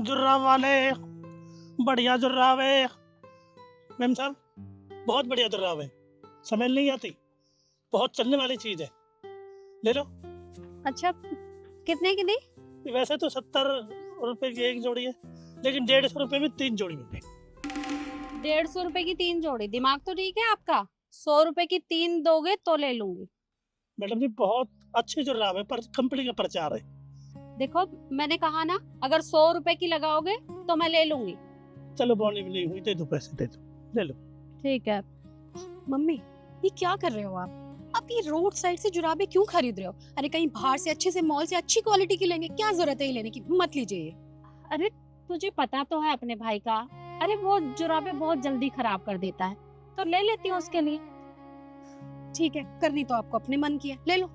जुर्राब वाले, बढ़िया जुर्राब है। मैम साहब, बहुत बढ़िया जुर्राब है, समझ नहीं आती, बहुत चलने वाली चीज है, ले लो। अच्छा, कितने की दी? वैसे तो 70 रुपए की एक जोड़ी है, लेकिन 150 रुपए में 3 जोड़ी मिलती। 150 रुपए की 3 जोड़ी? दिमाग तो ठीक है आपका? 100 रुपए की 3 दोगे तो ले लूंगी। मैडम जी, बहुत अच्छी जुर्राब है, पर कंपनी का प्रचार है। देखो, मैंने कहा ना, अगर 100 रुपए की लगाओगे तो मैं ले लूंगी। चलो, बॉन्डी नहीं हुई, दे दो पैसे, दे दो, ले लो। ठीक है। मम्मी, ये क्या कर रहे हो आप ये रोड साइड से जुराबे क्यों खरीद रहे हो? अरे कहीं बाहर से अच्छे से मॉल से अच्छी क्वालिटी की लेंगे, क्या जरूरत है ये लेने की? मत लीजिए ये। अरे तुझे पता तो है अपने भाई का, अरे वो जुराबे बहुत जल्दी खराब कर देता है, तो ले लेती हूँ उसके लिए। ठीक है, करनी तो आपको अपने मन की है, ले लो।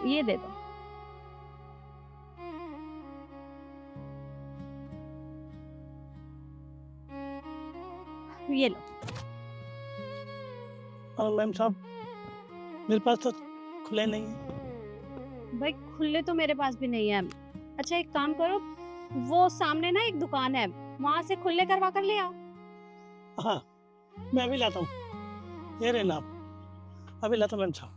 ये दे दो। ये लो। मैम साहब, मेरे पास तो खुले नहीं है। भाई खुले तो मेरे पास भी नहीं है। अच्छा एक काम करो, वो सामने ना एक दुकान है, वहां से खुले करवा कर ले आओ। हाँ, मैं अभी लाता हूँ, ये रहे नाम, अभी लाता हूँ मैम साहब।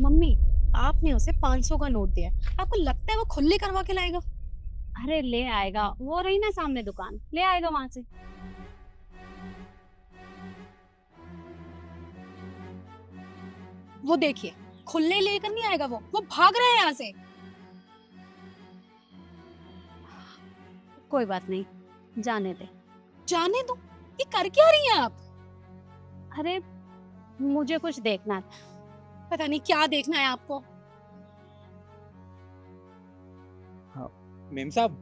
मम्मी, आपने उसे 500 का नोट दिया है, आपको लगता है वो खुले करवा के लाएगा? अरे ले आएगा, वो रही ना सामने दुकान, ले आएगा वहां से। वो देखिए, खुले लेकर नहीं आएगा, वो भाग रहा है यहाँ से। कोई बात नहीं, जाने दे। जाने दो, ये कर क्या रही हैं आप? अरे मुझे कुछ देखना था। पता नहीं क्या देखना है आपको। मेम साहब,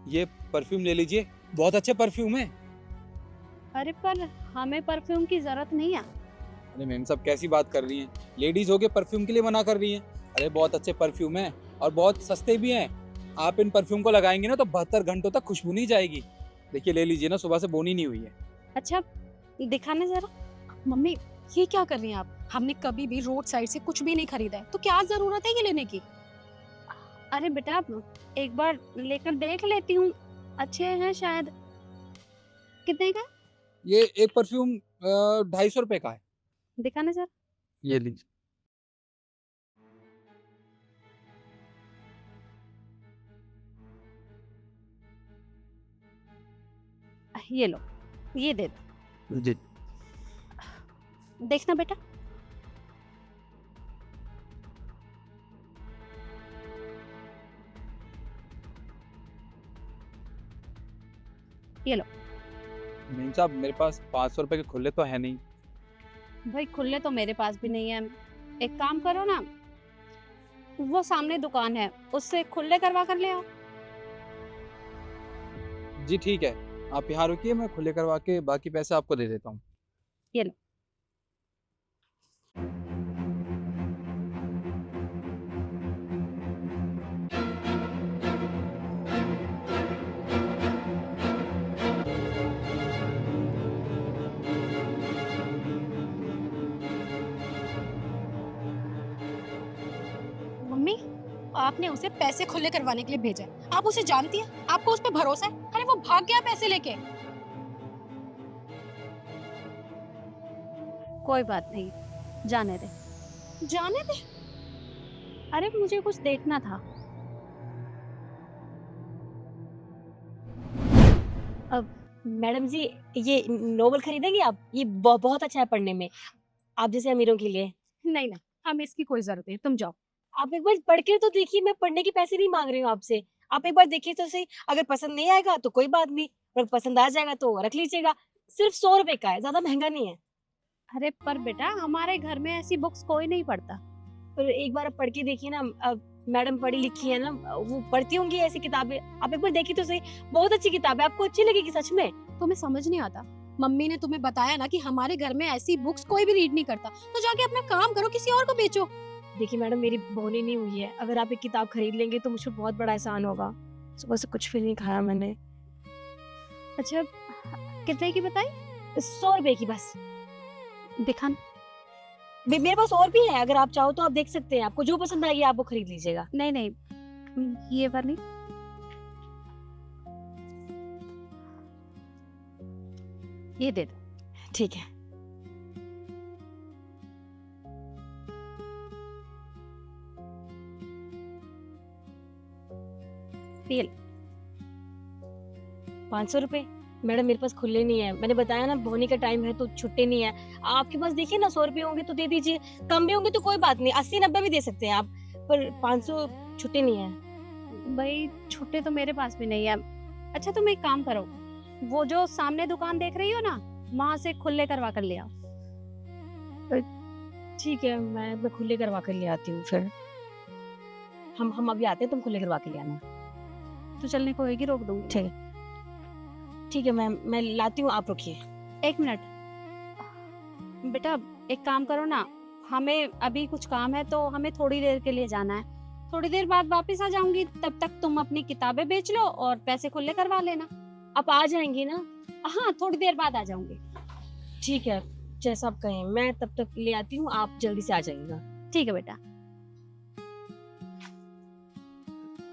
ये परफ्यूम ले लीजिए, बहुत अच्छे परफ्यूम है। अरे पर हमें परफ्यूम की जरूरत नहीं है। अरे मेम साहब, कैसी बात कर रही हैं? लेडीज होके परफ्यूम के लिए मना कर रही हैं? अरे बहुत अच्छे परफ्यूम है और बहुत सस्ते भी हैं। आप इन परफ्यूम को लगाएंगे ना तो 72 घंटों तक खुशबू नहीं जाएगी। देखिए, ले लीजिए ना, सुबह से बोनी नहीं हुई है। अच्छा दिखाने जरा। मम्मी, ये क्या कर रही हैं आप? हमने कभी भी रोड साइड से कुछ भी नहीं खरीदा है, तो क्या जरूरत है ये लेने की? अरे बेटा, एक बार लेकर देख लेती हूँ, अच्छे हैं शायद। कितने का? ये एक परफ्यूम 250 रुपए का है। दिखाने जरा। ये लीजिए। ये लो, ये दे दो। जी। देखना बेटा। ये लो। मेम साहब, मेरे पास 500 रुपए के खुले तो है नहीं। भाई खुले तो मेरे पास भी नहीं है। एक काम करो ना, वो सामने दुकान है, उससे खुले करवा कर ले आओ। जी ठीक है, आप यहाँ रुकिए, मैं खुले करवा के बाकी पैसे आपको दे देता हूँ। ये लो। मम्मी, आपने उसे पैसे खुले करवाने के लिए भेजा है, आप उसे जानती हैं? आपको उस पर भरोसा है? अरे वो भाग गया पैसे लेके। कोई बात नहीं, जाने दे। जाने दे। अरे मुझे कुछ देखना था। मैडम जी, ये नोवेल खरीदेंगी आप? ये बहुत अच्छा है पढ़ने में, आप जैसे अमीरों के लिए। नहीं ना, हमें इसकी कोई जरूरत नहीं, तुम जाओ। आप एक बार पढ़ के तो देखिए, मैं पढ़ने के पैसे नहीं मांग रही हूँ आपसे। आप एक बार देखिए तो सही, अगर पसंद नहीं आएगा तो कोई बात नहीं, अगर पसंद आ जाएगा तो रख लीजिएगा। सिर्फ 100 रुपए का है, ज्यादा महंगा नहीं है। अरे पर बेटा, हमारे घर में ऐसी बुक्स कोई नहीं पढ़ता। पर एक बार आप पढ़ के देखिए ना, मैडम पढ़ी लिखी है ना, वो पढ़ती होंगी ऐसी किताबें, आप एक बार देखिए तो सही। बहुत अच्छी किताब है, आपको अच्छी लगेगी सच में। तुम्हें समझ नहीं आता? मम्मी ने तुम्हें बताया ना कि हमारे घर में ऐसी बुक्स कोई भी रीड नहीं करता, तो जाके अपना काम करो, किसी और को बेचो। देखिए मैडम, मेरी बोनी नहीं हुई है, अगर आप एक किताब खरीद लेंगे तो मुझे बहुत बड़ा एहसान होगा। सुबह से कुछ भी नहीं खाया मैंने। अच्छा कितने की बताई? 100 रुपए की बस। दिखा। मेरे पास और भी है, अगर आप चाहो तो आप देख सकते हैं, आपको जो पसंद आएगी आप वो खरीद लीजिएगा। नहीं नहीं, ये वाली। ये दे दो। ठीक है। तेल 500 रुपए। मैडम मेरे पास खुले नहीं है, मैंने बताया ना बोनी का टाइम है तो छुट्टे नहीं है। आपके पास देखिए ना 100 रुपए होंगे तो दे दीजिए, कम भी होंगे तो कोई बात नहीं, 80-90 भी दे सकते हैं आप, पर 500 छुट्टे नहीं है। भाई छुट्टे तो मेरे पास भी नहीं है। अच्छा तुम एक काम करो, वो जो सामने दुकान देख रही हो ना, वहां से खुले करवा कर ले आओ। ठीक है, मैं खुले करवा कर ले आती हूँ फिर। हम अभी आते हैं, तुम खुले करवा के ले आना। तो चलने को होगी, रोक दूंगी। ठीक है ठीक है मैम, मैं लाती हूँ, आप रुकिए। 1 मिनट बेटा, एक काम करो ना, हमें अभी कुछ काम है तो हमें थोड़ी देर के लिए जाना है, थोड़ी देर बाद वापस आ जाऊंगी, तब तक तुम अपनी किताबें बेच लो और पैसे खुले करवा लेना। आप आ जाएंगी ना? हाँ थोड़ी देर बाद आ जाऊंगी। ठीक है, जैसा आप कहें, मैं तब तक ले आती हूँ, आप जल्दी से आ जाइएगा। ठीक है बेटा।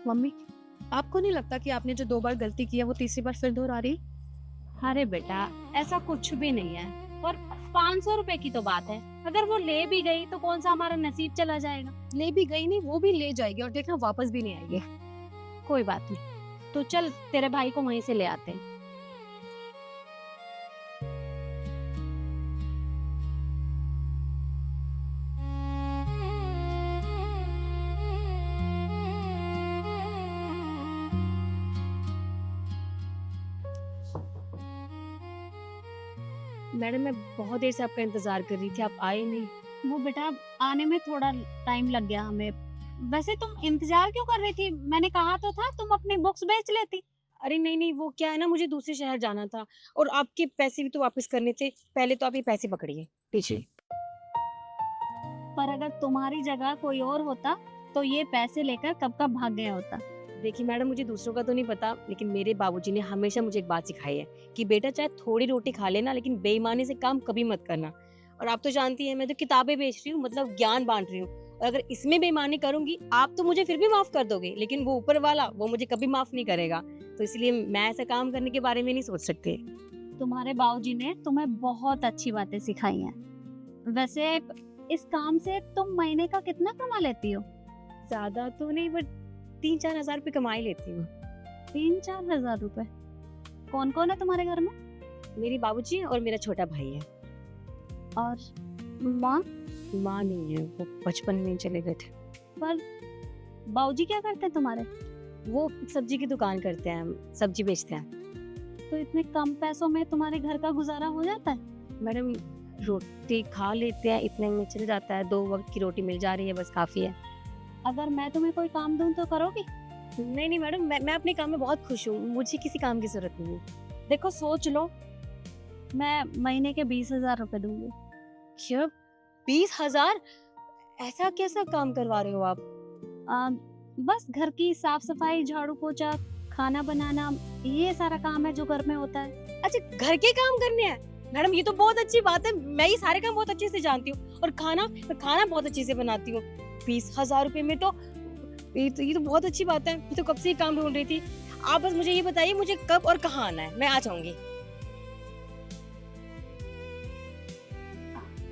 मम्मी, आपको नहीं लगता कि आपने जो 2 बार गलती की है वो तीसरी बार फिर दोहरा रही? अरे बेटा ऐसा कुछ भी नहीं है, और 500 रुपए की तो बात है, अगर वो ले भी गई तो कौन सा हमारा नसीब चला जाएगा। ले भी गई नहीं, वो भी ले जाएगी और देखना वापस भी नहीं आएगी। कोई बात नहीं, तो चल तेरे भाई को वहीं से ले आते हैं। मैडम मैं बहुत देर से आपका इंतजार कर रही थी, आप आए नहीं। वो बेटा आने में थोड़ा टाइम लग गया हमें। वैसे तुम इंतजार क्यों कर रही थी? मैंने कहा तो था तुम अपनी बुक्स बेच लेती। अरे नहीं नहीं, वो क्या है ना, मुझे दूसरे शहर जाना था और आपके पैसे भी तो वापस करने थे। पहले तो आप ये पैसे पकड़िए, पीछे। पर अगर तुम्हारी जगह कोई और होता तो ये पैसे लेकर कब का भाग गया होता। देखिए मैडम, मुझे दूसरों का तो नहीं पता, लेकिन मेरे बाबूजी ने हमेशा मुझे एक बात सिखाई है कि बेटा चाहे थोड़ी रोटी खा लेना, लेकिन बेईमानी से काम कभी मत करना। और आप तो जानती हैं मैं तो किताबें बेच रही हूँ, मतलब ज्ञान बांट रही हूँ, और अगर इसमें बेईमानी करूंगी आप तो मुझे फिर भी माफ कर दोगे, लेकिन वो ऊपर वाला वो मुझे कभी माफ नहीं करेगा। तो इसलिए मैं ऐसा काम करने के बारे में नहीं सोच सकती। तुम्हारे बाबूजी ने तुम्हें बहुत अच्छी बातें सिखाई हैं। वैसे इस काम से तुम महीने का कितना कमा लेती हो? ज्यादा तो नहीं, बट 3-4 हजार रुपये कमा ही लेती हूँ। 3-4 हजार रुपए? कौन कौन है तुम्हारे घर में? मेरी बाबूजी और मेरा छोटा भाई है। और माँ? माँ नहीं है, वो बचपन में ही चले गए थे। पर बाबूजी क्या करते हैं तुम्हारे? वो सब्जी की दुकान करते हैं, सब्जी बेचते हैं। तो इतने कम पैसों में तुम्हारे घर का गुजारा हो जाता है? मैडम रोटी खा लेते हैं, इतने में चल जाता है, 2 वक्त की रोटी मिल जा रही है, बस काफी है। अगर मैं तुम्हें कोई काम दूं तो करोगी? नहीं नहीं मैडम, मैं अपने काम में बहुत खुश हूँ, मुझे किसी काम की जरूरत नहीं है। देखो सोच लो, मैं महीने के 20,000 रुपए दूंगी। क्या 20,000? ऐसा कैसा काम करवा रहे हो आप? बस घर की साफ सफाई, झाड़ू पोछा, खाना बनाना, ये सारा काम है जो घर में होता है। अच्छा, घर के काम करने हैं? मैडम ये तो बहुत अच्छी बात है, मैं ये सारे काम बहुत अच्छे से जानती हूँ, और खाना बहुत अच्छे से बनाती हूँ। 20,000 रुपए में तो ये तो बहुत अच्छी बात है। मैं तो कब से ये काम ढूंढ रही थी। आप बस मुझे ये बताइए मुझे कब और कहाँ आना है, मैं आ जाऊंगी।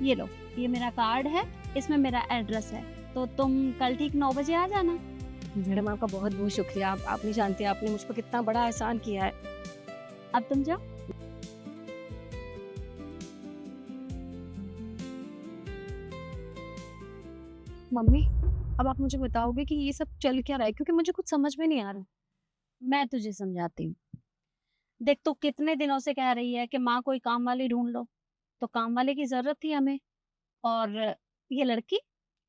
ये लो, ये मेरा कार्ड है, इसमें मेरा एड्रेस है, तो तुम कल ठीक 9 बजे आ जाना। मैडम आपका बहुत बहुत शुक्रिया, आप नहीं जानते आपने मुझ पर कितना बड़ा एहसान किया है। अब तुम जाओ। मम्मी, अब आप मुझे बताओगे कि ये सब चल क्या रहा है, क्योंकि मुझे कुछ समझ में नहीं आ रहा। मैं तुझे समझाती हूँ। देख तू कितने दिनों से कह रही है कि माँ कोई काम वाली ढूंढ लो, तो काम वाले की जरूरत थी हमें, और ये लड़की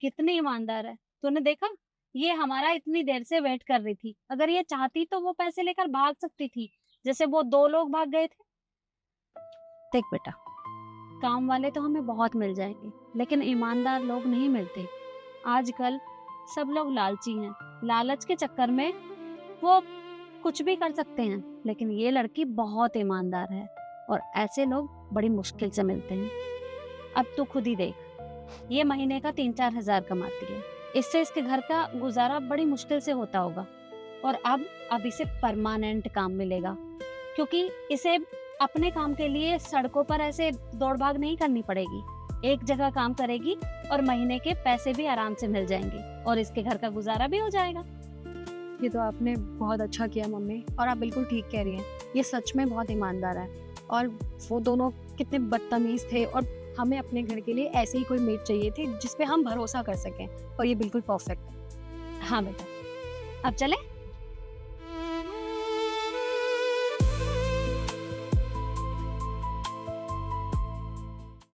कितनी ईमानदार है। तूने देखा, ये हमारा इतनी देर से वेट कर रही थी, अगर ये चाहती तो वो पैसे लेकर भाग सकती थी, जैसे वो 2 लोग भाग गए थे। देख बेटा, काम वाले तो हमें बहुत मिल जाएंगे, लेकिन ईमानदार लोग नहीं मिलते। आजकल सब लोग लालची हैं, लालच के चक्कर में वो कुछ भी कर सकते हैं, लेकिन ये लड़की बहुत ईमानदार है, और ऐसे लोग बड़ी मुश्किल से मिलते हैं। अब तू खुद ही देख, ये महीने का 3-4 हजार कमाती है, इससे इसके घर का गुजारा बड़ी मुश्किल से होता होगा। और अब इसे परमानेंट काम मिलेगा, क्योंकि इसे अपने काम के लिए सड़कों पर ऐसे दौड़ भाग नहीं करनी पड़ेगी। एक जगह काम करेगी और महीने के पैसे भी आराम से मिल जाएंगे और इसके घर का गुजारा भी हो जाएगा। ये तो आपने बहुत अच्छा किया मम्मी, और आप बिल्कुल ठीक कह रही हैं, ये सच में बहुत ईमानदार है। और वो दोनों कितने बदतमीज थे, और हमें अपने घर के लिए ऐसे ही कोई मेट चाहिए थे जिस पे हम भरोसा कर सकें, और ये बिल्कुल परफेक्ट है। हाँ बेटा, अब चले।